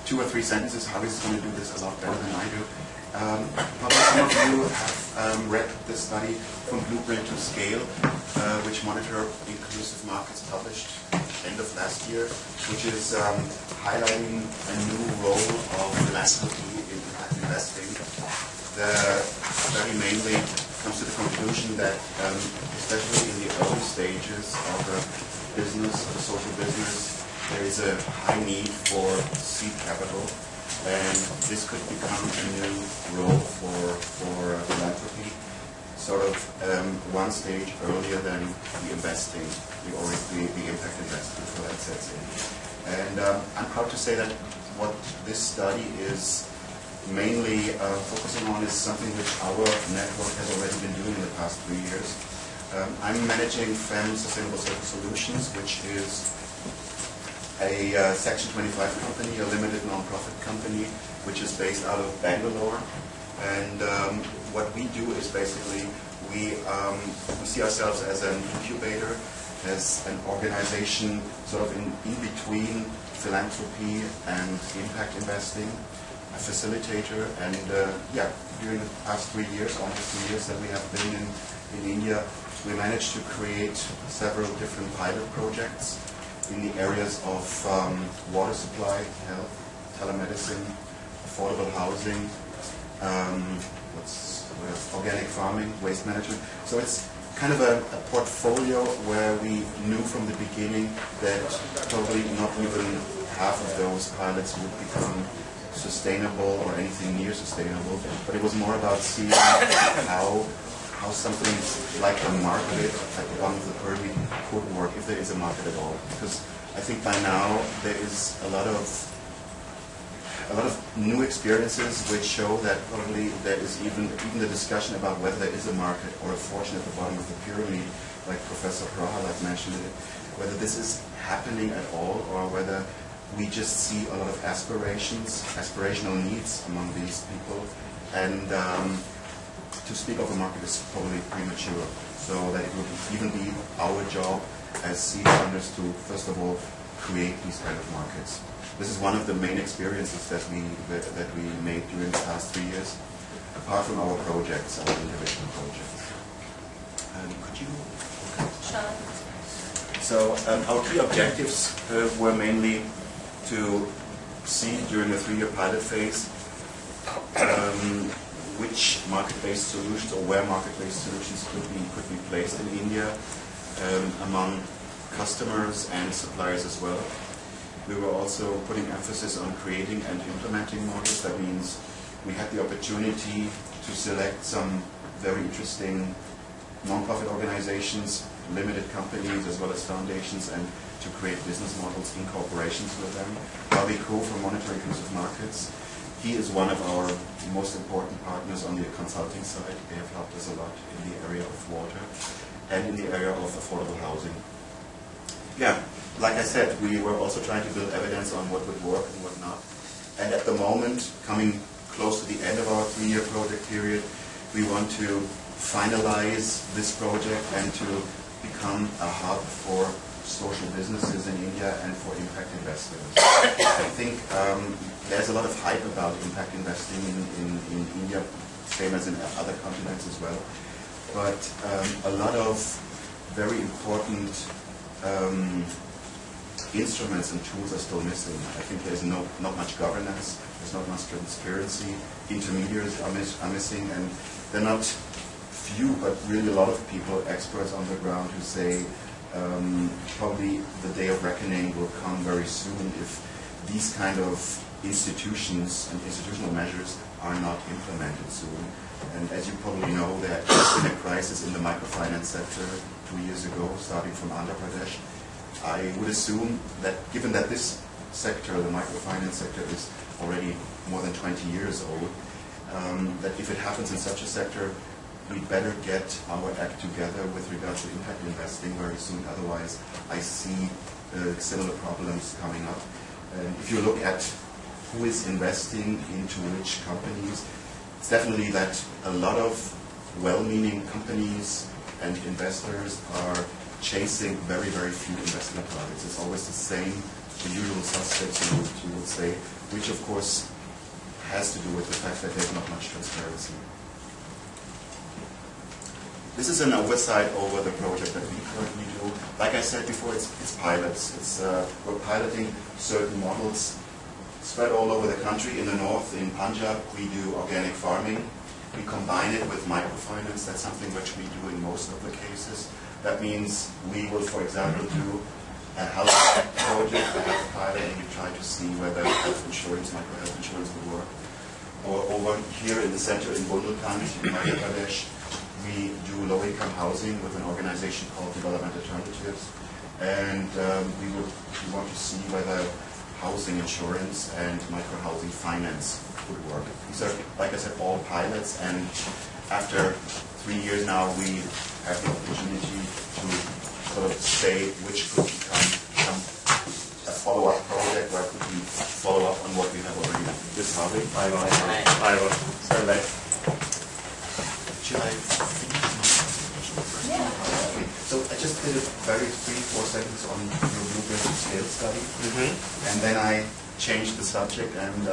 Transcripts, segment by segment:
2 or 3 sentences. Harvey is going to do this a lot better than I do. Probably some of you have read this study From Blueprint to Scale, which Monitor Inclusive Markets published end of last year, which is highlighting a new role of philanthropy in impact investing. The study mainly comes to the conclusion that, especially in the early stages of a business, of a social business, there is a high need for seed capital, and this could become a new role for philanthropy, sort of one stage earlier than the investing, the impact investing, so that sets in. And I'm proud to say that what this study is mainly focusing on is something which our network has already been doing in the past 3 years. I'm managing FEM Sustainable Social Solutions, which is a Section 25 company, a limited non-profit company, which is based out of Bangalore. And what we do is basically we see ourselves as an incubator, as an organization sort of in between philanthropy and impact investing, a facilitator. And during the past 3 years, almost 3 years that we have been in India, we managed to create several different pilot projects in the areas of water supply, health, telemedicine, affordable housing, organic farming, waste management. So it's kind of a portfolio where we knew from the beginning that probably not even half of those pilots would become sustainable or anything near sustainable, but it was more about seeing how something like a market at the bottom of the pyramid could work, if there is a market at all. Because I think by now there is a lot of new experiences which show that probably there is even the discussion about whether there is a market or a fortune at the bottom of the pyramid, like Professor Prahalat mentioned it, whether this is happening at all or whether we just see a lot of aspirational needs among these people. And to speak of a market is probably premature, so that it would even be our job as seed funders to, first of all, create these kind of markets. This is one of the main experiences that we made during the past 3 years, apart from our projects, our individual projects. Could you? Okay. Sure. So our key objectives were mainly to see during the 3-year pilot phase which market-based solutions or where market-based solutions could be placed in India among customers and suppliers as well. We were also putting emphasis on creating and implementing models. That means we had the opportunity to select some very interesting non-profit organizations, limited companies as well as foundations, and to create business models in cooperations with them. Bobby Ko from Monitor Inclusive Markets, he is one of our most important partners on the consulting side. They have helped us a lot in the area of water and in the area of affordable housing. Yeah, like I said, we were also trying to build evidence on what would work and what not. And at the moment, coming close to the end of our 3-year project period, we want to finalize this project and to become a hub for social businesses in India and for impact investors. I think there's a lot of hype about impact investing in India, same as in other continents as well. But a lot of very important instruments and tools are still missing. I think there's not much governance, there's not much transparency, intermediaries are missing, and they're not few, but really a lot of people, experts on the ground, who say probably the day of reckoning will come very soon if these kind of institutions and institutional measures are not implemented soon. And as you probably know, there has been a crisis in the microfinance sector 2 years ago, starting from Andhra Pradesh. I would assume that given that this sector, the microfinance sector, is already more than 20 years old, that if it happens in such a sector, we better get our act together with regard to impact investing very soon. Otherwise, I see similar problems coming up. And if you look at who is investing into which companies, it's definitely that a lot of well-meaning companies and investors are chasing very, very few investment targets. It's always the same the usual suspects, you would say, which of course has to do with the fact that there's not much transparency. This is an oversight over the project that we currently do. Like I said before, it's pilots. We're piloting certain models spread all over the country. In the north, in Punjab, we do organic farming. We combine it with microfinance. That's something which we do in most of the cases. That means we will, for example, do a health project, a health pilot, and we try to see whether health insurance, micro-health insurance will work. Or over here in the center in Bundelkhand, in Madhya Pradesh, we do low-income housing with an organization called Development Alternatives, and we want to see whether housing insurance and micro-housing finance would work. These are, like I said, all pilots, and after 3 years now, we have the opportunity to sort of say which could become a follow-up project, where could we follow up on what we have already done. This Harvey. Should I finish my presentation first? Yeah. Okay. So I just did a very 3-4 seconds on your blueprint to scale study, and then I changed the subject and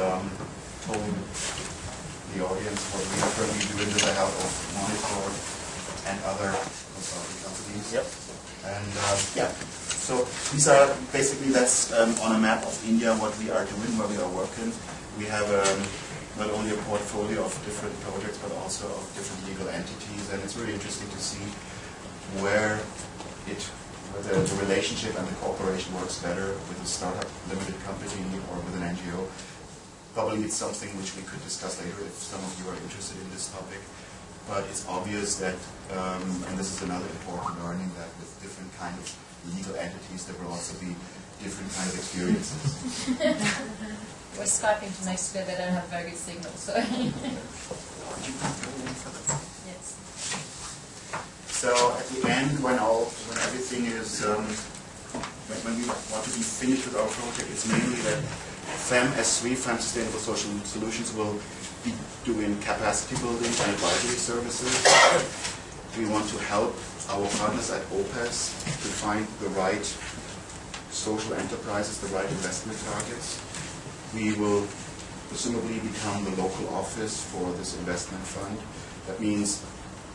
told the audience what we are currently doing with the help of Monitor and other consulting companies. Yep. And so these are basically, that's on a map of India what we are doing, where we are working. We have not only a portfolio of different projects, but also of different legal entities, and it's really interesting to see where the relationship and the cooperation works better with a startup limited company or with an NGO. Probably it's something which we could discuss later if some of you are interested in this topic. But it's obvious that, and this is another important learning, that with different kind of legal entities there will also be different kind of experiences. We're Skyping to make sure they don't have very good signal, so. Could you go any further? Yes. So at the end, when everything is, when we want to be finished with our project, it's mainly that FEM-S3, FEM Sustainable Social Solutions, will be doing capacity building and advisory services. We want to help our partners at OPES to find the right social enterprises, the right investment targets. We will presumably become the local office for this investment fund. That means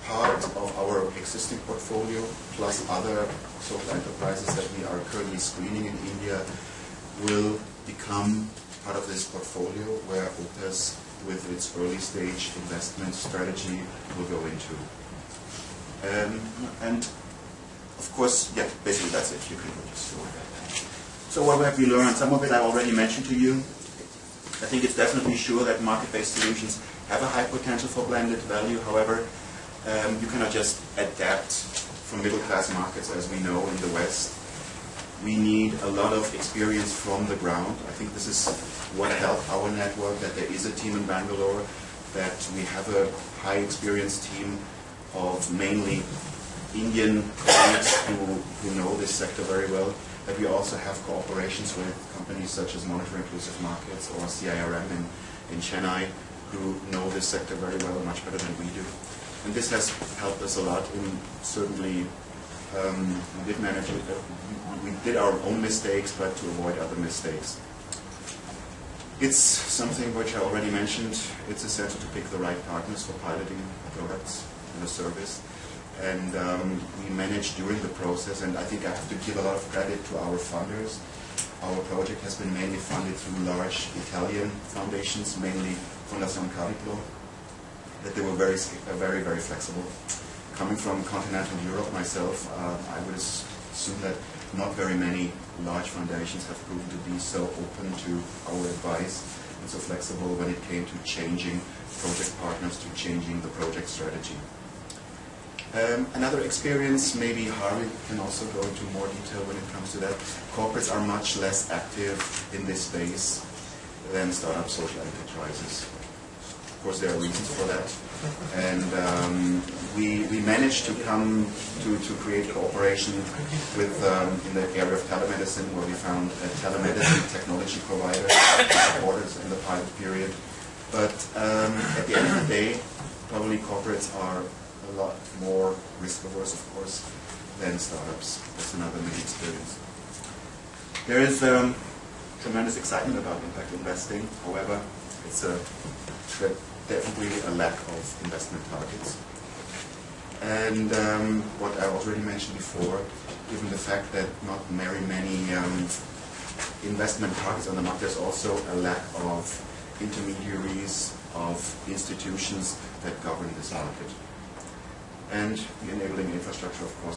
part of our existing portfolio plus other social enterprises that we are currently screening in India will become part of this portfolio where OPES with its early stage investment strategy will go into. And of course, yeah, basically that's it. You can just go ahead. So what have we learned? Some of it I already mentioned to you. I think it's definitely sure that market-based solutions have a high potential for blended value. However, you cannot just adapt from middle-class markets as we know in the West. We need a lot of experience from the ground. I think this is what helped our network, that there is a team in Bangalore, that we have a high experienced team of mainly Indian colleagues who know this sector very well, that we also have cooperations with companies such as Monitor Inclusive Markets or CIRM in Chennai, who know this sector very well, much better than we do. And this has helped us a lot in certainly we did manage it. We did our own mistakes, but to avoid other mistakes. It's something which I already mentioned. It's essential to pick the right partners for piloting products and a service. And we managed during the process, and I think I have to give a lot of credit to our funders. Our project has been mainly funded through large Italian foundations, mainly Fondazione Cariplo, that they were very, very flexible. Coming from continental Europe myself, I would assume that not very many large foundations have proven to be so open to our advice and so flexible when it came to changing project partners, to changing the project strategy. Another experience, maybe Harvey can also go into more detail when it comes to that. Corporates are much less active in this space than startup social enterprises. Of course, there are reasons for that. And we managed to come to create cooperation with, in the area of telemedicine, where we found a telemedicine technology provider to support us in the pilot period. But at the end of the day, probably corporates are a lot more risk-averse, of course, than startups. That's another mini experience. There is tremendous excitement about impact investing. However, it's definitely a lack of investment targets. And what I already mentioned before, given the fact that not very many investment targets on the market, there's also a lack of intermediaries, of institutions that govern this market. And the enabling infrastructure, of course,